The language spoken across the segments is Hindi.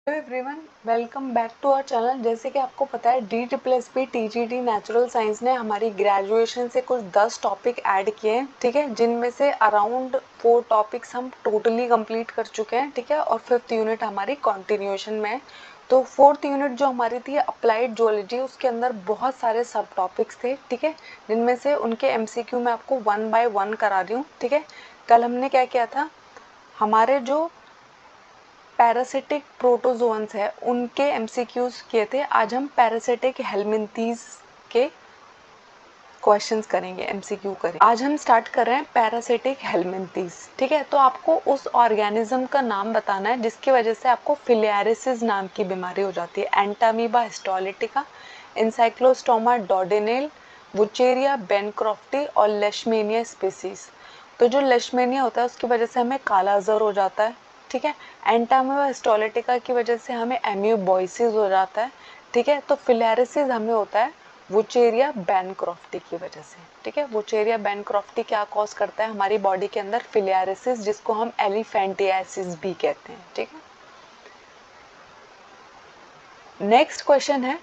Hello everyone, welcome back to our channel. जैसे कि आपको पता है DSSB TGT नेचुरल साइंस ने हमारी ग्रेजुएशन से कुछ 10 टॉपिक ऐड किए हैं, ठीक है, जिनमें से अराउंड 4 टॉपिक्स हम टोटली कंप्लीट कर चुके हैं, ठीक है, और 5th यूनिट हमारी कंटिन्यूएशन में है। तो 4th यूनिट जो हमारी थी अप्लाइड जूलॉजी, उसके अंदर बहुत सारे सब टॉपिक्स थे, ठीक है, जिनमें से उनके MCQ मैं आपको 1 बाय 1 करा रही हूँ, ठीक है। कल हमने क्या किया था, हमारे जो पैरासिटिक प्रोटोजोन्स है उनके MCQs किए थे। आज हम पैरासिटिक हेलमिंथीज के क्वेश्चंस करेंगे, MCQ करेंगे। आज हम स्टार्ट कर रहे हैं पैरासिटिक हेलमिंथीज, ठीक है। तो आपको उस ऑर्गेनिज्म का नाम बताना है जिसकी वजह से आपको फिलियारिसिस नाम की बीमारी हो जाती है। Entamoeba histolytica, Ancylostoma duodenale, Wuchereria bancrofti और लेशमेनिया स्पीसीज। तो जो लेशमेनिया होता है उसकी वजह से हमें काला अजहर हो जाता है, ठीक है। एंटामीबा हिस्टोलिटिका की वजह से हमें एम्यूबॉइसिस हो जाता है, ठीक है। तो फिलियारिसिस हमें होता है वुचेरिया बेनक्रॉफ्टी की वजह से, ठीक है। वुचेरिया बेनक्रॉफ्टी क्या कॉज करता है हमारी बॉडी के अंदर, फिलियारिसिस, जिसको हम एलिफेंटियासिस भी कहते हैं, ठीक है। नेक्स्ट क्वेश्चन है,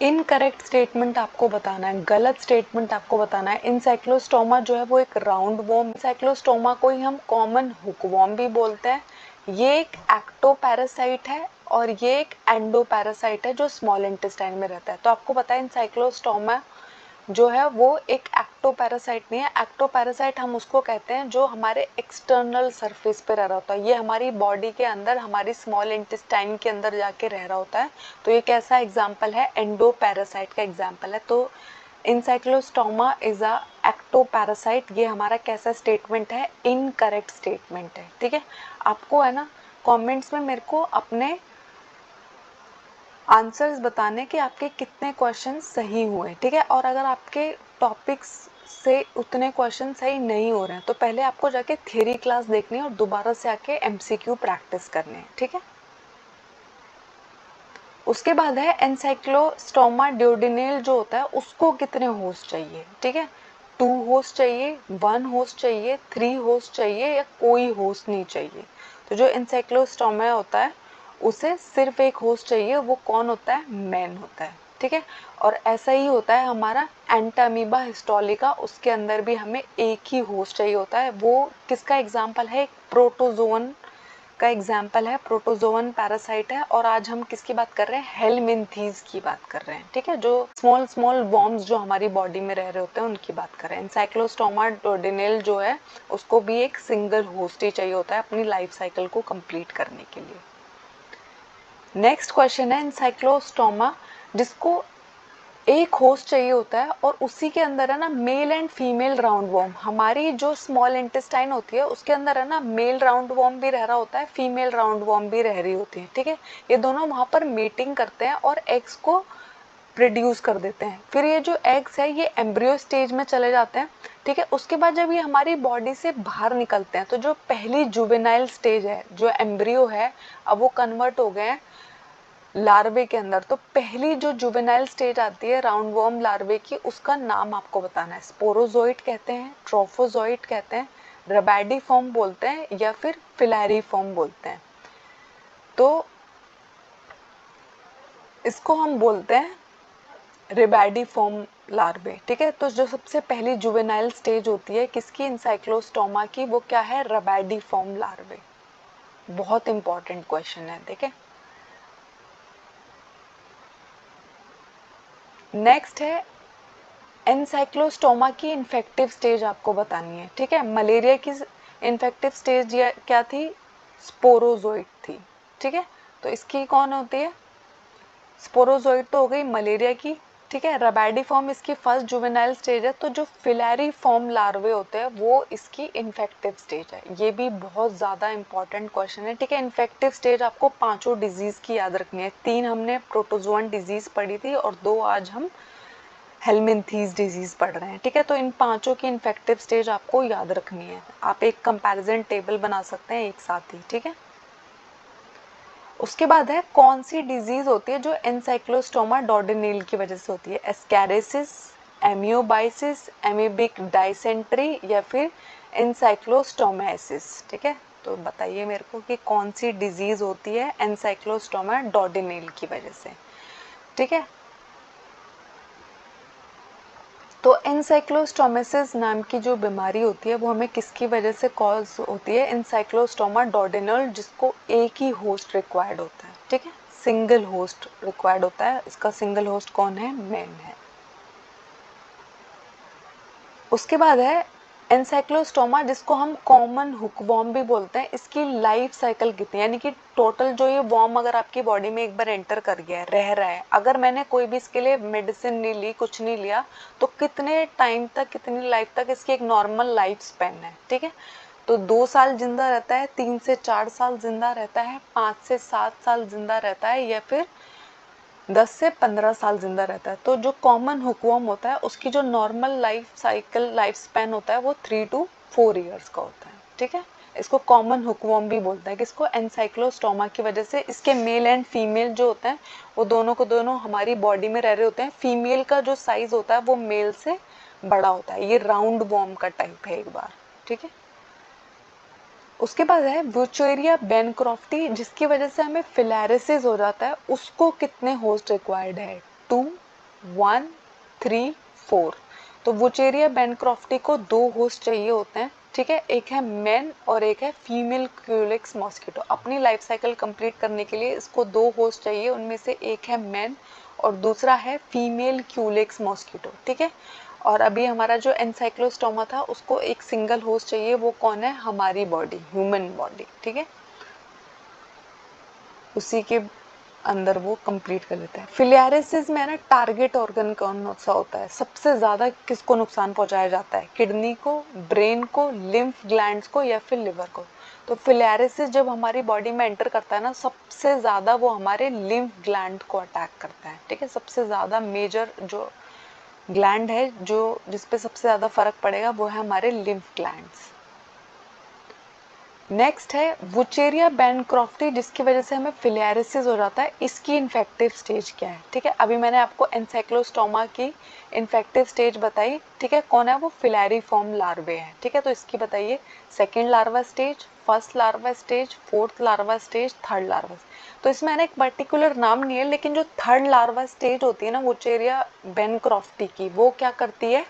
इनकरेक्ट स्टेटमेंट आपको बताना है, गलत स्टेटमेंट आपको बताना है। इनसाइक्लोस्टोमा जो है वो एक राउंड वॉर्म, इनसाइक्लोस्टोमा को ही हम कॉमन हुकवॉर्म भी बोलते हैं। ये एक एक्टोपैरासाइट है और ये एक एंडोपैरासाइट है जो स्मॉल इंटेस्टाइन में रहता है। तो आपको पता है इनसाइक्लोस्टोमा जो है वो एक एक्टोपैरासाइट नहीं है। एक्टोपैरासाइट हम उसको कहते हैं जो हमारे एक्सटर्नल सरफेस पे रह रहा होता है, ये हमारी बॉडी के अंदर, हमारी स्मॉल इंटेस्टाइन के अंदर जाके रह रहा होता है। तो ये कैसा एग्जाम्पल है, एंडोपैरासाइट का एग्जाम्पल है। तो इनसाइक्लोस्टोमा इज अ एक्टोपैरासाइट, ये हमारा कैसा स्टेटमेंट है, इनकरेक्ट स्टेटमेंट है, ठीक है। आपको है ना कमेंट्स में मेरे को अपने आंसर्स बताने कि आपके कितने क्वेश्चन सही हुए, ठीक है। और अगर आपके टॉपिक्स से उतने क्वेश्चन सही नहीं हो रहे हैं तो पहले आपको जाके थ्योरी क्लास देखनी है और दोबारा से आके MCQ प्रैक्टिस करने हैं, ठीक है। उसके बाद है एनसाइक्लोस्टोमा ड्यूडेनेल जो होता है उसको कितने होस्ट चाहिए, ठीक है। 2 होस्ट चाहिए, 1 होस्ट चाहिए, 3 होस्ट चाहिए या कोई होस्ट नहीं चाहिए। तो जो एनसाइक्लोस्टोमा होता है उसे सिर्फ एक होस्ट चाहिए, वो कौन होता है, मैन होता है, ठीक है। और ऐसा ही होता है हमारा एंटामीबा हिस्टोलिका, उसके अंदर भी हमें एक ही होस्ट चाहिए होता है। वो किसका एग्जाम्पल है, एक प्रोटोजोन का एग्जाम्पल है, प्रोटोजोवन पैरासाइट है। और आज हम किसकी बात कर रहे हैं, हेलमिंथीज की बात कर रहे हैं, ठीक है, जो स्मॉल स्मॉल वॉर्म्स जो हमारी बॉडी में रह रहे होते हैं उनकी बात कर रहे हैं। एनसाइक्लोस्टोमा डोडेनेल जो है उसको भी एक सिंगल होस्ट ही चाहिए होता है अपनी लाइफ साइकिल को कंप्लीट करने के लिए। नेक्स्ट क्वेश्चन है, एनसाइक्लोस्टोमा जिसको एक होस्ट चाहिए होता है और उसी के अंदर है ना male and female round warm, हमारी जो स्मॉल इंटेस्टाइन होती है उसके अंदर है ना मेल राउंड वॉर्म भी रह रहा होता है, फीमेल राउंड वॉर्म भी रह रही होती है, ठीक है। ये दोनों वहां पर मीटिंग करते हैं और एग्स को प्रोड्यूस कर देते हैं। फिर ये जो एग्स है ये एम्ब्रियो स्टेज में चले जाते हैं, ठीक है। उसके बाद जब ये हमारी बॉडी से बाहर निकलते हैं तो जो पहली जुवेनाइल स्टेज है, जो एम्ब्रियो है, अब वो कन्वर्ट हो गए हैं लार्वे के अंदर। तो पहली जो जुवेनाइल स्टेज आती है राउंड वॉर्म लार्वे की, उसका नाम आपको बताना है। स्पोरोजोइट कहते हैं, ट्रोफोजोइट कहते हैं, रबैडिफॉर्म बोलते हैं या फिर फिलैरिफॉर्म बोलते हैं। तो इसको हम बोलते हैं रिबैडिफॉर्म लार्वे, ठीक है। तो जो सबसे पहली जुवेनाइल स्टेज होती है किसकी, एनसाइक्लोस्टोमा की, वो क्या है, रबैडिफॉर्म लार्वे। बहुत इंपॉर्टेंट क्वेश्चन है, देखें। नेक्स्ट है, एनसाइक्लोस्टोमा की इन्फेक्टिव स्टेज आपको बतानी है, ठीक है। मलेरिया की इन्फेक्टिव स्टेज क्या थी, स्पोरोजोइट थी, ठीक है। तो इसकी कौन होती है, स्पोरोजोइट तो हो गई मलेरिया की, ठीक है। रबैडिफॉर्म इसकी फर्स्ट जुवेनाइल स्टेज है। तो जो फिलैरिफॉर्म लार्वे होते हैं वो इसकी इन्फेक्टिव स्टेज है। ये भी बहुत ज़्यादा इंपॉर्टेंट क्वेश्चन है, ठीक है। इन्फेक्टिव स्टेज आपको 5 डिजीज़ की याद रखनी है। 3 हमने प्रोटोजोअन डिजीज़ पढ़ी थी और 2 आज हम हेलमिंथीज डिजीज पढ़ रहे हैं, ठीक है। तो इन 5 की इन्फेक्टिव स्टेज आपको याद रखनी है। आप एक कंपैरिजन टेबल बना सकते हैं एक साथ ही, ठीक है। उसके बाद है, कौन सी डिजीज होती है जो एनसाइक्लोस्टोमा डोडेनेल की वजह से होती है, एस्कैरिसिस, एमियोबाइसिस, एमीबिक डाइसेंट्री या फिर एनसाइक्लोस्टोमाइसिस, ठीक है। तो बताइए मेरे को कि कौन सी डिजीज होती है एनसाइक्लोस्टोमा डॉर्डिनेल की वजह से, ठीक है। तो एनसाइक्लोस्टोमेसिस नाम की जो बीमारी होती है वो हमें किसकी वजह से कॉज होती है, एनसाइक्लोस्टोमा डॉर्डिनल, जिसको एक ही होस्ट रिक्वायर्ड होता है, ठीक है, सिंगल होस्ट रिक्वायर्ड होता है। इसका सिंगल होस्ट कौन है, मेन है। उसके बाद है एनसाइक्लोस्टोमा, जिसको हम कॉमन हुकवॉर्म भी बोलते हैं। इसकी लाइफ साइकिल कितनी है, यानी कि टोटल जो ये वॉर्म अगर आपकी बॉडी में एक बार एंटर कर गया है, रह रहा है, अगर मैंने कोई भी इसके लिए मेडिसिन नहीं ली, कुछ नहीं लिया, तो कितने टाइम तक, कितनी लाइफ तक इसकी एक नॉर्मल लाइफ स्पेन है, ठीक है। तो 2 साल जिंदा रहता है, 3 से 4 साल जिंदा रहता है, 5 से 7 साल जिंदा रहता है, या फिर 10 से 15 साल जिंदा रहता है। तो जो कॉमन हुकवॉर्म होता है उसकी जो normal life cycle, life span होता है वो 3 to 4 ईयर्स का होता है, ठीक है। इसको कॉमन हुकवॉर्म भी बोलते हैं, किसको, एनसाइक्लोस्टोमा की वजह से। इसके मेल एंड फीमेल जो होते हैं वो दोनों को दोनों हमारी बॉडी में रह रहे होते हैं। फीमेल का जो साइज होता है वो मेल से बड़ा होता है, ये राउंड वॉर्म का टाइप है एक बार, ठीक है। उसके बाद है वुचेरिया बेनक्रॉफ्टी, जिसकी वजह से हमें फिलैरिसिस हो जाता है। उसको कितने होस्ट रिक्वायर्ड है, 2, 1, 3, 4। तो वुचेरिया बेनक्रॉफ्टी को 2 होस्ट चाहिए होते हैं, ठीक है। एक है मेन और एक है फीमेल क्यूलिक्स मॉस्किटो। अपनी लाइफ साइकिल कंप्लीट करने के लिए इसको 2 होस्ट चाहिए, उनमें से एक है मेन और दूसरा है फीमेल क्यूलिक्स मॉस्किटो, ठीक है। और अभी हमारा जो एनसाइक्लोस्टोमा था उसको एक सिंगल होस्ट चाहिए, वो कौन है, हमारी बॉडी, ह्यूमन बॉडी, ठीक है, उसी के अंदर वो कंप्लीट कर लेता है। फिलियारिसिस में ना टारगेट ऑर्गन कौन सा होता है, सबसे ज्यादा किसको नुकसान पहुंचाया जाता है, किडनी को, ब्रेन को, लिम्फ ग्लैंड्स को, या फिर लिवर को। तो फिलियारिसिस जब हमारी बॉडी में एंटर करता है ना, सबसे ज्यादा वो हमारे लिम्फ ग्लैंड को अटैक करता है, ठीक है। सबसे ज्यादा मेजर जो ग्लैंड है, जो जिस पे सबसे ज़्यादा फर्क पड़ेगा, वो है हमारे लिम्फ ग्लैंड्स। नेक्स्ट है वुचेरिया बेनक्रॉफ्टी, जिसकी वजह से हमें फिलियारिसिस हो जाता है। इसकी इन्फेक्टिव स्टेज क्या है, ठीक है। अभी मैंने आपको एनसाइक्लोस्टोमा की इन्फेक्टिव स्टेज बताई, ठीक है, कौन है वो, फिलैरिफॉर्म लार्वे है, ठीक है। तो इसकी बताइए, second larva stage, first larva stage, fourth larva stage, third larva. तो इसमें ना एक पर्टिकुलर नाम नहीं है, लेकिन जो थर्ड लार्वा स्टेज होती है ना वुचेरिया बेनक्रॉफ्टी की, वो क्या करती है,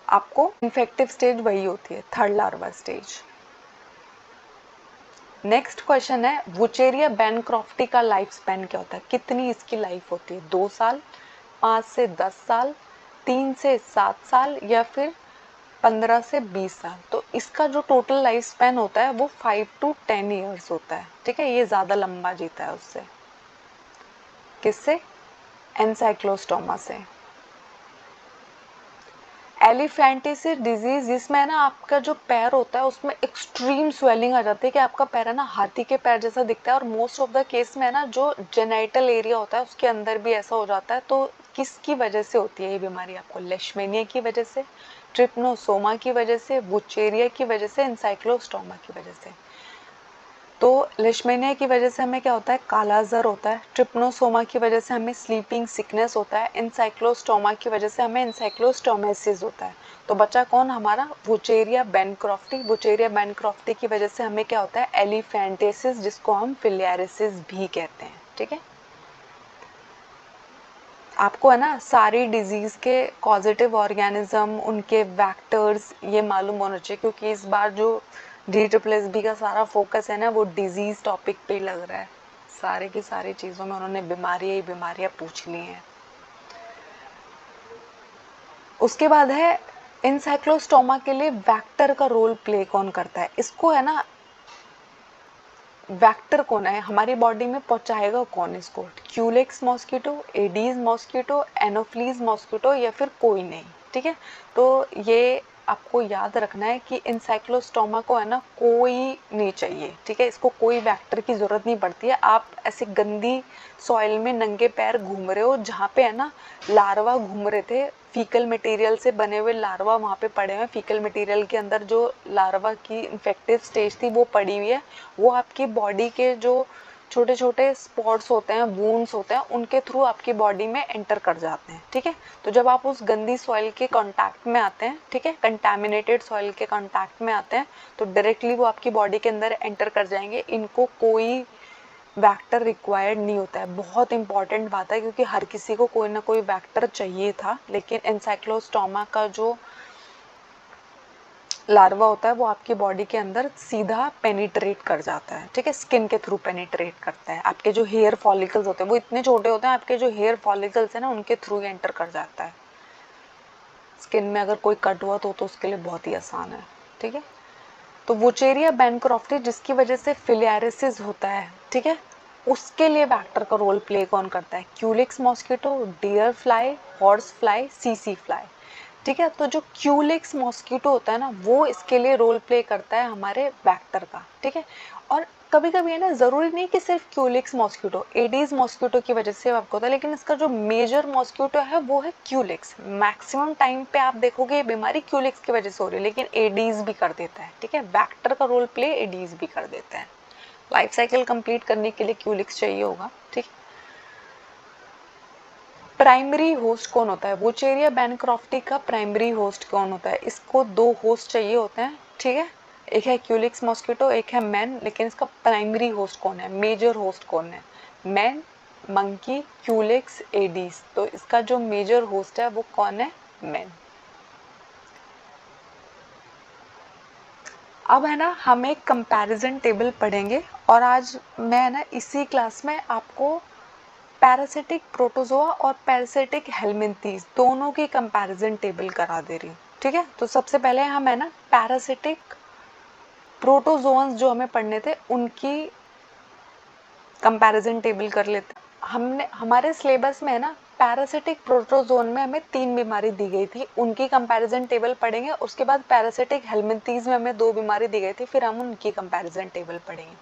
आपको इन्फेक्टिव स्टेज वही होती है, third larva stage. Next question है वुचेरिया बेनक्रॉफ्टी का लाइफ स्पैन क्या होता है, कितनी इसकी लाइफ होती है, 2 साल, 5 से 10 साल, 3 से 7 साल, या फिर 15 से 20 साल। तो इसका जो टोटल लाइफ स्पैन होता है वो 5 to 10 ईयर्स होता है, ठीक है। ये ज़्यादा लंबा जीता है उससे, किससे, एनसाइक्लोस्टोमा से। एलिफेंटिसिस डिजीज, जिसमें ना आपका जो पैर होता है उसमें एक्सट्रीम स्वेलिंग आ जाती है, कि आपका पैर है ना हाथी के पैर जैसा दिखता है, और मोस्ट ऑफ द केस में है ना जो जेनाइटल एरिया होता है उसके अंदर भी ऐसा हो जाता है। तो किसकी वजह से होती है ये बीमारी आपको, लेशमेनिया की वजह से, ट्रिप्नोसोमा की वजह से, वुचेरिया की वजह से, एनसाइक्लोस्टोमा की वजह से। तो लेशमेनिया की वजह से हमें क्या होता है, काला ज़र होता है। ट्रिप्नोसोमा की वजह से हमें स्लीपिंग सिकनेस होता है। एनसाइक्लोस्टोमा की वजह से हमें एनसाइक्लोस्टोमेसिस होता है। तो बचा कौन हमारा, वुचेरिया बेनक्रॉफ्टी। वुचेरिया बेनक्रॉफ्टी की वजह से हमें क्या होता है, एलिफेंटिसिस, जिसको हम फिलियारिसिस भी कहते हैं, ठीक है। आपको है ना सारी डिजीज़ के कॉजेटिव ऑर्गेनिज्म, उनके वैक्टर्स ये मालूम होना चाहिए, क्योंकि इस बार जो DSSB का सारा फोकस है ना वो डिजीज़ टॉपिक पे लग रहा है। सारे की सारी चीज़ों में उन्होंने बीमारियाँ ही बीमारियाँ पूछ ली हैं। उसके बाद है एनसाइक्लोस्टोमा के लिए वैक्टर का रोल प्ले कौन करता है, इसको है ना, वैक्टर कौन है हमारी बॉडी में, पहुंचाएगा कौन इसको, Culex mosquito, Aedes mosquito, Anopheles mosquito, या फिर कोई नहीं, ठीक है। तो ये आपको याद रखना है कि एनसाइक्लोस्टोमा को है ना कोई नहीं चाहिए, ठीक है। इसको कोई वैक्टर की ज़रूरत नहीं पड़ती है। आप ऐसे गंदी सॉइल में नंगे पैर घूम रहे हो, जहाँ पे है ना लार्वा घूम रहे थे, फीकल मटेरियल से बने हुए लार्वा वहाँ पे पड़े हुए हैं। फीकल मटेरियल के अंदर जो लार्वा की इन्फेक्टिव स्टेज थी वो पड़ी हुई है, वो आपकी बॉडी के जो छोटे छोटे स्पॉट्स होते हैं, वूंड्स होते हैं, उनके थ्रू आपकी बॉडी में एंटर कर जाते हैं, ठीक है। तो जब आप उस गंदी सॉइल के कांटेक्ट में आते हैं, ठीक है, कंटामिनेटेड सॉइल के कांटेक्ट में आते हैं, तो डायरेक्टली वो आपकी बॉडी के अंदर एंटर कर जाएंगे। इनको कोई वैक्टर रिक्वायर्ड नहीं होता है। बहुत इंपॉर्टेंट बात है, क्योंकि हर किसी को कोई ना कोई वैक्टर चाहिए था, लेकिन एनसाइक्लोस्टोमा का जो लार्वा होता है वो आपकी बॉडी के अंदर सीधा पेनिट्रेट कर जाता है, ठीक है, स्किन के थ्रू पेनिट्रेट करता है। आपके जो हेयर फॉलिकल्स होते हैं वो इतने छोटे होते हैं, आपके जो हेयर फॉलिकल्स है ना उनके थ्रू एंटर कर जाता है। स्किन में अगर कोई कट हुआ तो उसके लिए बहुत ही आसान है, ठीक है। तो वुचेरिया बैनक्रॉफ्टी जिसकी वजह से फिलियारिसिस होता है, ठीक है, उसके लिए वैक्टर का रोल प्ले कौन करता है? Culex mosquito, deer fly, horse fly, सीसी फ्लाई, ठीक है। तो जो क्यूलिक्स मॉस्किटो होता है ना वो इसके लिए रोल प्ले करता है हमारे वैक्टर का, ठीक है। और कभी कभी है ना, ज़रूरी नहीं कि सिर्फ क्यूलिक्स मॉस्किटो, एडीज मॉस्किटो की वजह से आपको होता है, लेकिन इसका जो मेजर मॉस्किटो है वो है क्यूलिक्स। मैक्सिमम टाइम पे आप देखोगे ये बीमारी क्यूलिक्स की वजह से हो रही है, लेकिन एडीज भी कर देता है, ठीक है। वैक्टर का रोल प्ले एडीज भी कर देते हैं। लाइफ साइकिल कंप्लीट करने के लिए क्यूलिक्स चाहिए होगा, ठीक है। प्राइमरी होस्ट कौन होता है? वुचेरिया बैनक्रॉफ्टी का प्राइमरी होस्ट कौन होता है? इसको दो होस्ट चाहिए होते हैं, ठीक है। एक है क्यूलिक्स मॉस्किटो, एक है मैन, लेकिन इसका प्राइमरी होस्ट कौन है, मेजर होस्ट कौन है? Man, monkey, Culex, Aedes. तो इसका जो मेजर होस्ट है वो कौन है? मैन। अब है ना हम एक कंपैरिजन टेबल पढ़ेंगे, और आज मैं ना इसी क्लास में आपको पैरासिटिक प्रोटोजोआ और पैरासिटिक हेलमिंथीज दोनों की कंपैरिजन टेबल करा दे रही हूँ, ठीक है। तो सबसे पहले हम है ना पैरासिटिक प्रोटोजोन्स जो हमें पढ़ने थे उनकी कंपैरिजन टेबल कर लेते हैं। हमने हमारे सिलेबस में है ना पैरासिटिक प्रोटोजोन में हमें 3 बीमारी दी गई थी, उनकी कंपैरिजन टेबल पढ़ेंगे। उसके बाद पैरासिटिक हेलमिंथीज में हमें 2 बीमारी दी गई थी, फिर हम उनकी कंपैरिजन टेबल पढ़ेंगे।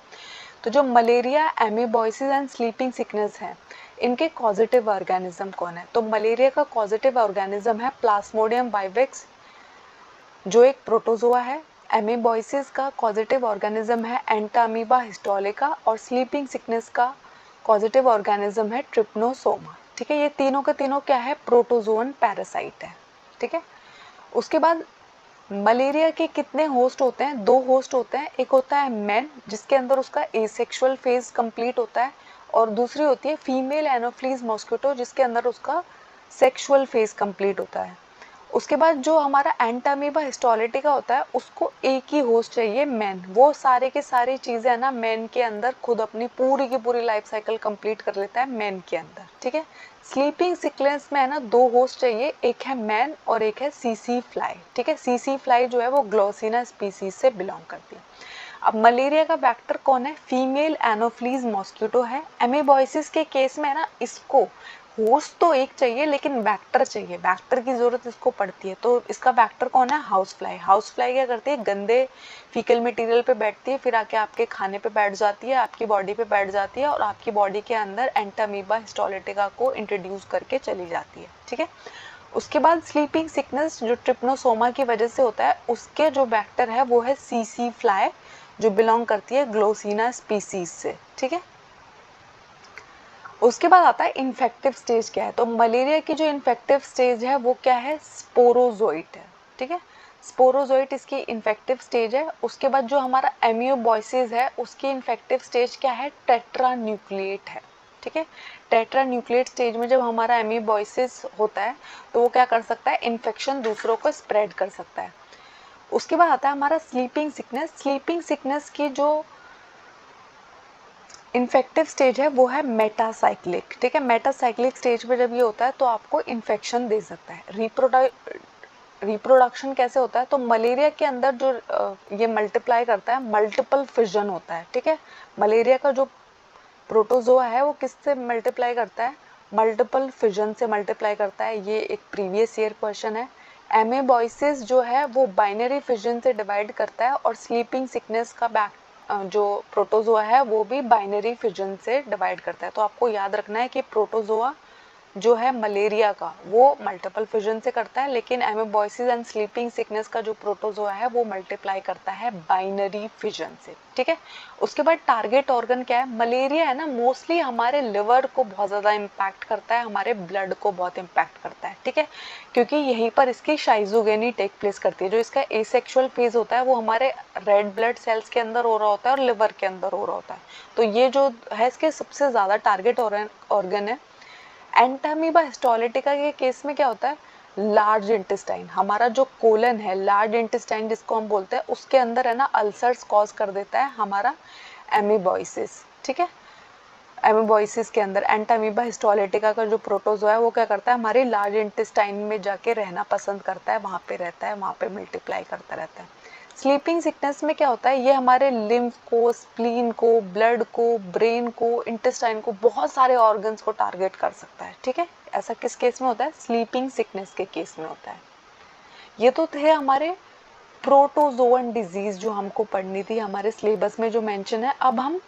तो जो मलेरिया, एमीबॉयसिस एंड स्लीपिंग सिकनेस है, इनके कॉजेटिव ऑर्गेनिज्म कौन है? तो मलेरिया का कॉजेटिव ऑर्गेनिज्म है प्लाज्मोडियम वाइवेक्स जो एक प्रोटोजोआ है। एमीबॉयसिस का कॉजेटिव ऑर्गेनिज्म है एंटामीबा हिस्टोलिका, और स्लीपिंग सिकनेस का कॉजेटिव ऑर्गेनिज्म है ट्रिप्नोसोमा, ठीक है। ये तीनों के तीनों क्या है? प्रोटोजोन पैरासाइट है, ठीक है। उसके बाद मलेरिया के कितने होस्ट होते हैं? 2 होस्ट होते हैं। एक होता है मैन जिसके अंदर उसका एसेक्सुअल फेज कंप्लीट होता है, और दूसरी होती है फीमेल एनोफ्लीज मॉस्किटो जिसके अंदर उसका सेक्सुअल फेज कंप्लीट होता है। उसके बाद जो हमारा एंटामीबा हिस्टोलिटिका होता है उसको एक ही होस्ट चाहिए, मैन। वो सारे की सारी चीज़ें है ना मैन के अंदर खुद अपनी पूरी की पूरी लाइफ साइकिल कंप्लीट कर लेता है मैन के अंदर, ठीक है। स्लीपिंग सिकनेस में है ना 2 होस्ट चाहिए, एक है मैन और एक है सीसी फ्लाई, ठीक है। सीसी फ्लाई जो है वो ग्लोसिना स्पीसीज से बिलोंग करती है। अब मलेरिया का वेक्टर कौन है? फीमेल एनोफ्लीज मॉस्किटो है। एमीबॉयसिस के केस में है ना इसको होस्ट तो एक चाहिए लेकिन वेक्टर चाहिए, वेक्टर की जरूरत इसको पड़ती है। तो इसका वेक्टर कौन है? House fly. हाउस फ्लाई क्या करती है? गंदे फीकल मटेरियल पे बैठती है, फिर आके आपके खाने पे बैठ जाती है, आपकी बॉडी पे बैठ जाती है, और आपकी बॉडी के अंदर एंटामीबा हिस्टोलिटिका को इंट्रोड्यूस करके चली जाती है, ठीक है। उसके बाद स्लीपिंग सिकनेस जो ट्रिप्नोसोमा की वजह से होता है, उसके जो वेक्टर है वो है सीसी फ्लाई जो बिलोंग करती है ग्लोसिना स्पीसीज से, ठीक है। उसके बाद आता है इन्फेक्टिव स्टेज क्या है? तो मलेरिया की जो इन्फेक्टिव स्टेज है वो क्या है? स्पोरोजोइट है, ठीक है। स्पोरोजोइट इसकी इन्फेक्टिव स्टेज है। उसके बाद जो हमारा एमियोबॉयसिस है उसकी इन्फेक्टिव स्टेज क्या है? टेट्रा न्यूक्लिएट है, ठीक है। टेट्रा न्यूक्लिएट स्टेज में जब हमारा एमियोबॉयसिस होता है तो वो क्या कर सकता है? इन्फेक्शन दूसरों को स्प्रेड कर सकता है। उसके बाद आता है हमारा स्लीपिंग सिकनेस। स्लीपिंग सिकनेस की जो इन्फेक्टिव स्टेज है वो है मेटासाइक्लिक, ठीक है। मेटासाइक्लिक स्टेज पे जब ये होता है तो आपको इन्फेक्शन दे सकता है। रिप्रोडक्शन कैसे होता है? तो मलेरिया के अंदर जो ये मल्टीप्लाई करता है, मल्टीपल फिजन होता है, ठीक है। मलेरिया का जो प्रोटोजोआ है वो किससे मल्टीप्लाई करता है? मल्टीपल फिजन से मल्टीप्लाई करता है। ये एक प्रीवियस ईयर क्वेश्चन है। एमेबॉयसिस जो है वो बाइनरी फिजन से डिवाइड करता है, और स्लीपिंग सिकनेस का जो प्रोटोजोआ है वो भी बाइनरी फिजन से डिवाइड करता है। तो आपको याद रखना है कि प्रोटोजोआ जो है मलेरिया का वो मल्टीपल फिजन से करता है, लेकिन एमेबॉयसिस एंड स्लीपिंग सिकनेस का जो प्रोटोजोआ है वो मल्टीप्लाई करता है बाइनरी फिजन से, ठीक है। उसके बाद टारगेट ऑर्गन क्या है, मलेरिया है ना, मोस्टली हमारे लिवर को बहुत ज़्यादा इम्पैक्ट करता है, हमारे ब्लड को बहुत इम्पैक्ट करता है, ठीक है, क्योंकि यहीं पर इसकी शाइजोगेनी टेक प्लेस करती है। जो इसका एसेक्सुअल फेज होता है वो हमारे रेड ब्लड सेल्स के अंदर हो रहा होता है और लिवर के अंदर हो रहा होता है। तो ये जो है इसके सबसे ज़्यादा टारगेट ऑर्गन है। एंटामीबा हिस्टोलिटिका के केस में क्या होता है, लार्ज इंटेस्टाइन, हमारा जो कोलन है, लार्ज इंटेस्टाइन जिसको हम बोलते हैं, उसके अंदर है ना अल्सर्स कॉज कर देता है हमारा एमीबॉयसिस, ठीक है। एमीबॉयसिस के अंदर एंटामीबा हिस्टोलिटिका का जो प्रोटोजोआ है वो क्या करता है, हमारे लार्ज इंटेस्टाइन में जाके रहना पसंद करता है, वहाँ पे रहता है, वहाँ पे मल्टीप्लाई करता रहता है। स्लीपिंग सिकनेस में क्या होता है, ये हमारे लिम्फ को, स्प्लीन को, ब्लड को, ब्रेन को, इंटेस्टाइन को, बहुत सारे ऑर्गन्स को टारगेट कर सकता है, ठीक है। ऐसा किस केस में होता है, स्लीपिंग सिकनेस के केस में होता है। ये तो थे हमारे प्रोटोजोअन डिजीज जो हमको पढ़नी थी, हमारे सिलेबस में जो मेंशन है। अब हम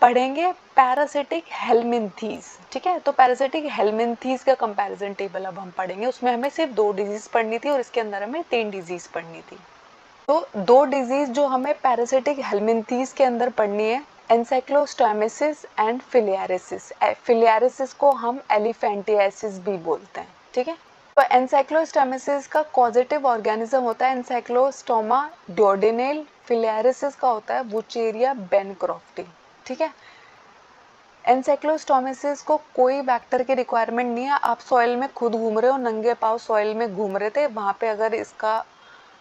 पढ़ेंगे पैरासिटिक हेलमिंथीज, ठीक है। तो पैरासिटिक हेलमिंथीज का कंपैरिजन टेबल अब हम पढ़ेंगे। उसमें हमें सिर्फ 2 डिजीज पढ़नी थी और इसके अंदर हमें 3 डिजीज पढ़नी थी। तो 2 डिजीज जो हमें पैरासिटिक हेलमिंथीज के अंदर पढ़नी है, एनसाइक्लोस्टोमेसिस एंड फिलियारिसिस। फिलियारिसिस को हम एलिफेंटियासिस भी बोलते हैं, ठीक है। तो एनसाइक्लोस्टोमेसिस का कॉजेटिव ऑर्गेनिज्म होता है एनसाइक्लोस्टोमा ड्योडेनेल, फिलियारिसिस का होता है वुचेरिया बेनक्रॉफ्टी, ठीक है। एनसाइक्लोस्टोमेसिस को कोई बैक्टर की रिक्वायरमेंट नहीं है। आप सॉइल में खुद घूम रहे हो, नंगे पाँव सॉइल में घूम रहे थे, वहाँ पे अगर इसका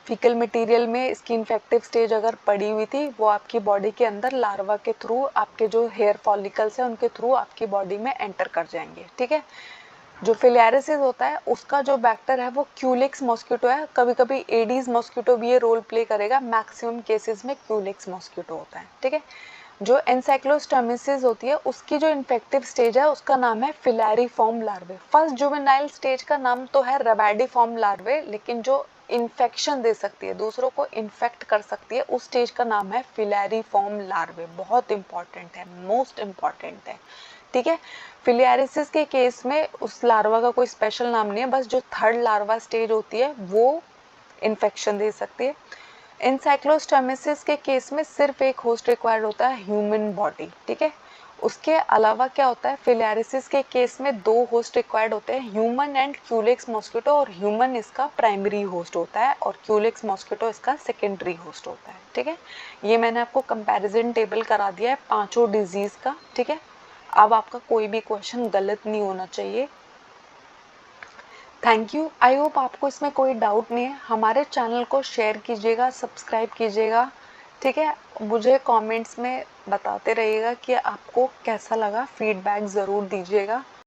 फीकल मटेरियल में इसकी इन्फेक्टिव स्टेज अगर पड़ी हुई थी, वो आपकी बॉडी के अंदर लार्वा के थ्रू, आपके जो हेयर फॉलिकल्स हैं उनके थ्रू आपकी बॉडी में एंटर कर जाएंगे, ठीक है। जो फिलियारिसिस होता है उसका जो बैक्टर है वो क्यूलिक्स मॉस्किटो है। कभी कभी एडीज मॉस्किटो भी ये रोल प्ले करेगा, मैक्सिमम केसेस में क्यूलिक्स मॉस्किटो होता है, ठीक है। जो एनसाइक्लोस्टोमेसिस होती है उसकी जो इन्फेक्टिव स्टेज है उसका नाम है फिलैरिफॉर्म लार्वे। फर्स्ट जुवेनाइल स्टेज का नाम तो है रबैडिफॉर्म लार्वे, लेकिन जो इन्फेक्शन दे सकती है, दूसरों को इन्फेक्ट कर सकती है, उस स्टेज का नाम है फिलैरिफॉर्म लार्वे। बहुत इंपॉर्टेंट है, मोस्ट इंपॉर्टेंट है, ठीक है। फिलियारिसिस के केस में उस लार्वा का कोई स्पेशल नाम नहीं है, बस जो थर्ड लार्वा स्टेज होती है वो इन्फेक्शन दे सकती है। एनसाइक्लोस्टोमेसिस के केस में सिर्फ एक होस्ट रिक्वायर्ड होता है, ह्यूमन बॉडी, ठीक है। उसके अलावा क्या होता है, फिलियारिसिस के केस में 2 होस्ट रिक्वायर्ड होते हैं, ह्यूमन एंड क्यूलिक्स मॉस्किटो, और ह्यूमन इसका प्राइमरी होस्ट होता है और क्यूलिक्स मॉस्किटो इसका सेकेंडरी होस्ट होता है, ठीक है। ये मैंने आपको कंपैरिजन टेबल करा दिया है 5 डिजीज का, ठीक है। अब आपका कोई भी क्वेश्चन गलत नहीं होना चाहिए। Thank you. आई होप आपको इसमें कोई डाउट नहीं है। हमारे चैनल को शेयर कीजिएगा, सब्सक्राइब कीजिएगा, ठीक है। मुझे कमेंट्स में बताते रहिएगा कि आपको कैसा लगा, फीडबैक ज़रूर दीजिएगा।